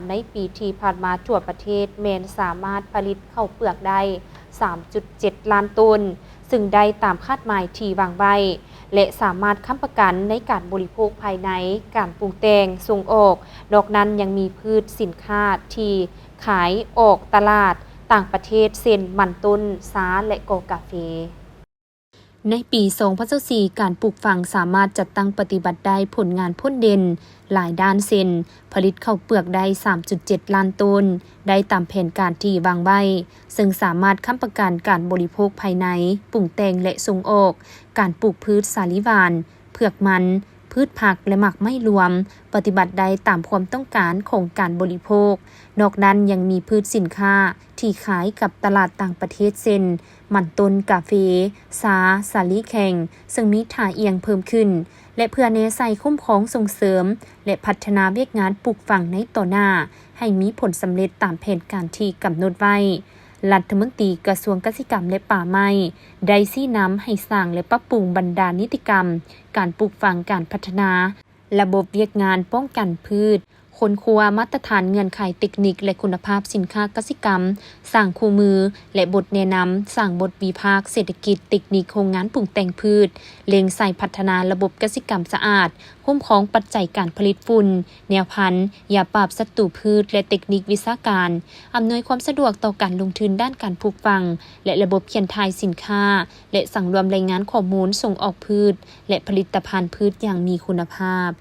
ในปีที่ผ่านมาทั่วประเทศแมนสามารถผลิตข้าวเปลือกได้ 3.7 ล้านตันซึ่งได้ตามคาดหมายที่วางไว้และสามารถค้ำประกันในการบริโภคภายในการปรุงแต่งส่งออกนอกนั้นยังมีพืชสินค้าที่ขายออกตลาดต่างประเทศเช่นมันต้นซ้าและกาแฟในปี2024การปลูกฝังสามารถจัดตั้งปฏิบัติได้ผลงานพ้นเด่นหลายด้านเช่นผลิตข้าวเปลือกได้ 3.7 ล้านตันได้ตามแผนการที่วางไว้ซึ่งสามารถค้ำประกันการบริโภคภายในปรุงแต่งและส่งออกการปลูกพืชสาลิหวานเผือกมันพืชผักและหมักไม่รวมปฏิบัติได้ตามความต้องการของการบริโภคนอกนั้นยังมีพืชสินค้าที่ขายกับตลาดต่างประเทศเช่นมันต้นกาแฟสาลีแข็งซึ่งมีท่าเอียงเพิ่มขึ้นและเพื่อแนใส่คุ้มครองส่งเสริมและพัฒนาเวียกงานปลูกฝังในต่อหน้าให้มีผลสำเร็จตามแผนการที่กำหนดไว้รัฐมนตรีกระทรวงเกษตรกรรมและป่าไม้ได้ชี้นำให้สร้างและปรับปรุงบรรดานิติกรรมการปลูกฝังการพัฒนาระบบเวียกงานป้องกันพืชค้นคว้ามาตรฐานเงื่อนไขเทคนิคและคุณภาพสินค้าเกษตรกรรมสร้างคู่มือและบทแนะนำสร้างบทวิพากษ์เศรษฐกิจเทคนิคโครงงานปลูกแต่งพืชเล็งใส่พัฒนาระบบเกษตรกรรมสะอาดคุ้มครองปัจจัยการผลิตฝุ่นแนวพันธุ์ยาปราบศัตรูพืชและเทคนิควิชาการอำนวยความสะดวกต่อการลงทุนด้านการปลูกฝังและระบบเขียนทายสินค้าและสั่งรวมรายงานข้อมูลส่งออกพืชและผลิตภัณฑ์พืชอย่างมีคุณภาพ